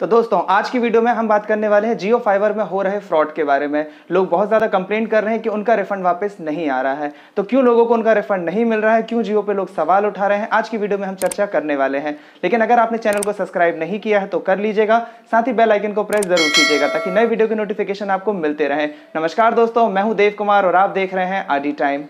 तो दोस्तों आज की वीडियो में हम बात करने वाले हैं जियो फाइबर में हो रहे फ्रॉड के बारे में। लोग बहुत ज़्यादा कंप्लेंट कर रहे हैं कि उनका रिफंड वापस नहीं आ रहा है। तो क्यों लोगों को उनका रिफंड नहीं मिल रहा है, क्यों जियो पे लोग सवाल उठा रहे हैं, आज की वीडियो में हम चर्चा करने वाले हैं। लेकिन अगर आपने चैनल को सब्सक्राइब नहीं किया है तो कर लीजिएगा, साथ ही बेल आइकन को प्रेस जरूर कीजिएगा ताकि नए वीडियो की नोटिफिकेशन आपको मिलते रहे। नमस्कार दोस्तों, मैं हूं देव कुमार और आप देख रहे हैं आरडी टाइम।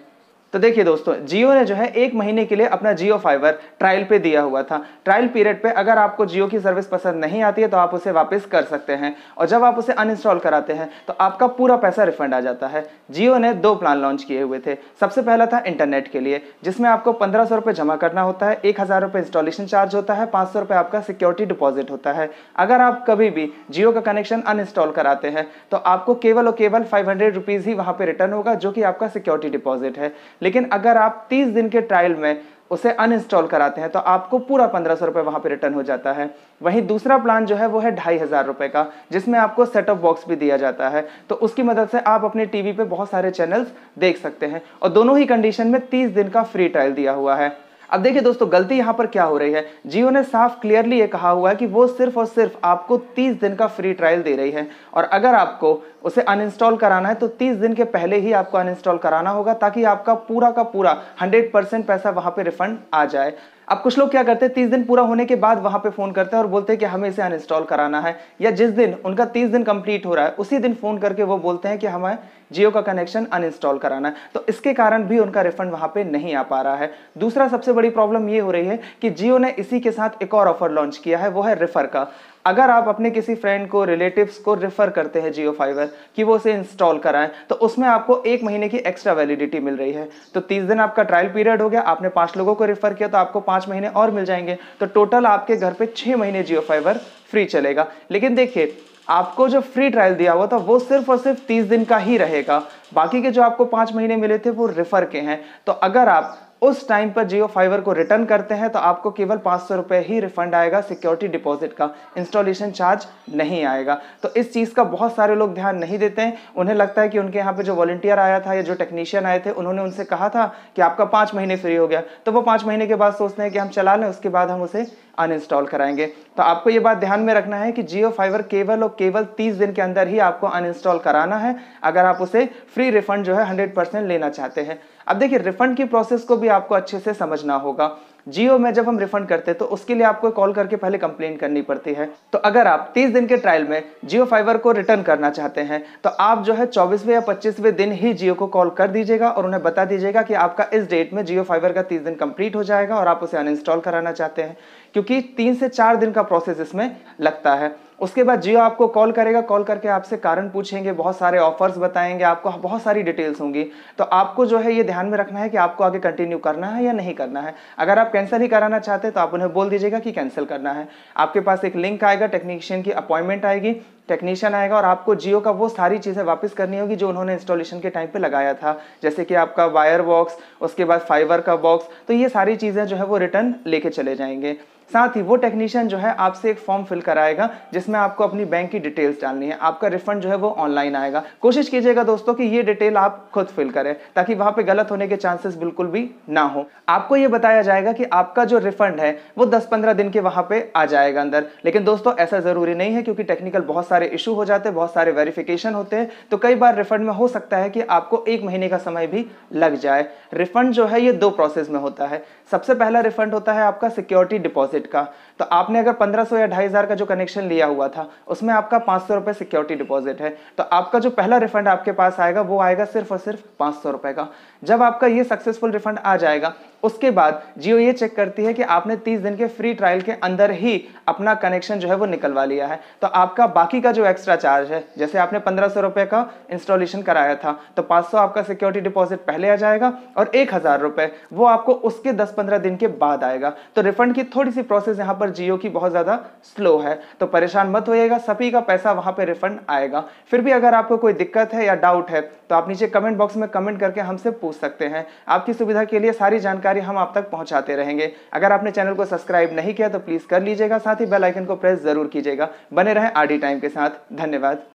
तो देखिए दोस्तों, जियो ने जो है 1 महीने के लिए अपना जियो फाइबर ट्रायल पे दिया हुआ था। ट्रायल पीरियड पे अगर आपको जियो की सर्विस पसंद नहीं आती है तो आप उसे वापस कर सकते हैं, और जब आप उसे अनइंस्टॉल कराते हैं तो आपका पूरा पैसा रिफंड आ जाता है। जियो ने 2 प्लान लॉन्च किए हुए थे। सबसे पहला था इंटरनेट के लिए, जिसमें आपको 1500 रुपये जमा करना होता है, 1000 रुपये इंस्टॉलेशन चार्ज होता है, 500 रुपये आपका सिक्योरिटी डिपॉजिट होता है। अगर आप कभी भी जियो का कनेक्शन अनइंस्टॉल कराते हैं तो आपको केवल और केवल 500 रुपीज़ ही वहाँ पे रिटर्न होगा, जो कि आपका सिक्योरिटी डिपॉजिट है। लेकिन अगर आप 30 दिन के ट्रायल में उसे अनइंस्टॉल कराते हैं तो आपको पूरा 1500 रुपये वहां पे रिटर्न हो जाता है। वहीं दूसरा प्लान जो है वो है 2500 रुपये का, जिसमें आपको सेटअप बॉक्स भी दिया जाता है। तो उसकी मदद से आप अपने टीवी पे बहुत सारे चैनल्स देख सकते हैं, और दोनों ही कंडीशन में 30 दिन का फ्री ट्रायल दिया हुआ है। अब देखिए दोस्तों, गलती यहां पर क्या हो रही है। जियो ने साफ क्लियरली ये कहा हुआ है कि वो सिर्फ और सिर्फ आपको 30 दिन का फ्री ट्रायल दे रही है, और अगर आपको उसे अनइंस्टॉल कराना है तो 30 दिन के पहले ही आपको अनइंस्टॉल कराना होगा, ताकि आपका पूरा का पूरा 100% पैसा वहां पे रिफंड आ जाए। अब कुछ लोग क्या करते हैं, 30 दिन पूरा होने के बाद वहां पे फोन करते हैं और बोलते हैं कि हमें इसे अनइंस्टॉल कराना है, या जिस दिन उनका 30 दिन कंप्लीट हो रहा है उसी दिन फोन करके वो बोलते हैं कि हमें जियो का कनेक्शन अनइंस्टॉल कराना है। तो इसके कारण भी उनका रिफंड वहां पे नहीं आ पा रहा है। दूसरा सबसे बड़ी प्रॉब्लम ये हो रही है कि जियो ने इसी के साथ एक और ऑफर लॉन्च किया है, वो है रेफर का। अगर आप अपने किसी फ्रेंड को, रिलेटिव्स को रेफर करते हैं जियो फाइबर कि वो उसे इंस्टॉल कराएं, तो उसमें आपको 1 महीने की एक्स्ट्रा वैलिडिटी मिल रही है। तो 30 दिन आपका ट्रायल पीरियड हो गया, आपने 5 लोगों को रेफर किया तो आपको 5 महीने और मिल जाएंगे। तो टोटल आपके घर पे 6 महीने जियो फाइबर फ्री चलेगा। लेकिन देखिए, आपको जो फ्री ट्रायल दिया हुआ था वो सिर्फ और सिर्फ 30 दिन का ही रहेगा। बाकी के जो आपको 5 महीने मिले थे वो रेफर के हैं। तो अगर आप उस टाइम पर जियो फाइबर को रिटर्न करते हैं तो आपको केवल 500 रुपये ही रिफंड आएगा, सिक्योरिटी डिपॉजिट का, इंस्टॉलेशन चार्ज नहीं आएगा। तो इस चीज़ का बहुत सारे लोग ध्यान नहीं देते हैं। उन्हें लगता है कि उनके यहाँ पे जो वॉलंटियर आया था या जो टेक्नीशियन आए थे उन्होंने उनसे कहा था कि आपका 5 महीने फ्री हो गया, तो वो 5 महीने के बाद सोचते हैं कि हम चला लें, उसके बाद हम उसे अनइंस्टॉल कराएंगे। तो आपको ये बात ध्यान में रखना है कि जियो फाइबर केवल और केवल 30 दिन के अंदर ही आपको अनइंस्टॉल कराना है, अगर आप उसे फ्री रिफंड जो है 100% लेना चाहते हैं। अब देखिए, रिफंड की प्रोसेस को भी आपको अच्छे से समझना होगा। जियो में जब हम रिफंड करते हैं तो उसके लिए आपको कॉल करके पहले कंप्लेंट करनी पड़ती है। तो अगर आप 30 दिन के ट्रायल में जियो फाइबर को रिटर्न करना चाहते हैं तो आप जो है 24वें या 25वें दिन ही जियो को कॉल कर दीजिएगा और उन्हें बता दीजिएगा कि आपका इस डेट में जियो फाइबर का 30 दिन कंप्लीट हो जाएगा और आप उसे अनइंस्टॉल कराना चाहते हैं, क्योंकि 3 से 4 दिन का प्रोसेस इसमें लगता है। उसके बाद जियो आपको कॉल करेगा, कॉल करके आपसे कारण पूछेंगे, बहुत सारे ऑफर्स बताएंगे, आपको बहुत सारी डिटेल्स होंगी। तो आपको जो है ये ध्यान में रखना है कि आपको आगे कंटिन्यू करना है या नहीं करना है। अगर आप कैंसिल ही कराना चाहते हैं तो आप उन्हें बोल दीजिएगा कि कैंसिल करना है। आपके पास एक लिंक आएगा, टेक्नीशियन की अपॉइंटमेंट आएगी, टेक्नीशियन आएगा और आपको जियो का वो सारी चीज़ें वापस करनी होगी जो उन्होंने इंस्टॉलेशन के टाइम पे लगाया था, जैसे कि आपका वायर बॉक्स, उसके बाद फाइबर का बॉक्स। तो ये सारी चीज़ें जो है वो रिटर्न लेके चले जाएंगे। साथ ही वो टेक्नीशियन जो है आपसे एक फॉर्म फिल कराएगा जिसमें आपको अपनी बैंक की डिटेल्स डालनी है। आपका रिफंड जो है वो ऑनलाइन आएगा। कोशिश कीजिएगा दोस्तों कि ये डिटेल आप खुद फिल करें, ताकि वहां पे गलत होने के चांसेस बिल्कुल भी ना हो। आपको ये बताया जाएगा कि आपका जो रिफंड है वो 10-15 दिन के वहां पे आ जाएगा अंदर। लेकिन दोस्तों ऐसा जरूरी नहीं है, क्योंकि टेक्निकल बहुत सारे इशू हो जाते हैं, बहुत सारे वेरिफिकेशन होते हैं। तो कई बार रिफंड में हो सकता है कि आपको 1 महीने का समय भी लग जाए। रिफंड जो है ये 2 प्रोसेस में होता है। सबसे पहला रिफंड होता है आपका सिक्योरिटी डिपॉजिट का। तो आपने अगर 1500 या 2500 का जो कनेक्शन लिया हुआ था उसमें आपका 500 रुपये सिक्योरिटी डिपॉजिट है, तो आपका जो पहला रिफंड आपके पास आएगा वो आएगा सिर्फ और सिर्फ 500 रुपये का। जब आपका ये सक्सेसफुल रिफंड आ जाएगा उसके बाद जियो ये चेक करती है कि आपने 30 दिन के फ्री ट्रायल के अंदर ही अपना कनेक्शन जो है वो निकलवा लिया है। तो आपका बाकी का जो एक्स्ट्रा चार्ज है, जैसे आपने 1500 रुपये का इंस्टॉलेशन कराया था तो 500 आपका सिक्योरिटी डिपॉजिट पहले आ जाएगा और 1000 रुपये वो आपको उसके 10-15 दिन के बाद आएगा। तो रिफंड की थोड़ी सी प्रोसेस यहाँ पर जियो की बहुत ज्यादा स्लो है, तो परेशान मत होइएगा, सभी का पैसा वहां पे रिफंड आएगा। फिर भी अगर आपको कोई दिक्कत है या डाउट है तो आप नीचे कमेंट बॉक्स में कमेंट करके हमसे पूछ सकते हैं। आपकी सुविधा के लिए सारी जानकारी हम आप तक पहुंचाते रहेंगे। अगर आपने चैनल को सब्सक्राइब नहीं किया तो प्लीज कर लीजिएगा, साथ ही बेल आइकन को प्रेस जरूर कीजिएगा। बने रहें आरडी टाइम के साथ। धन्यवाद।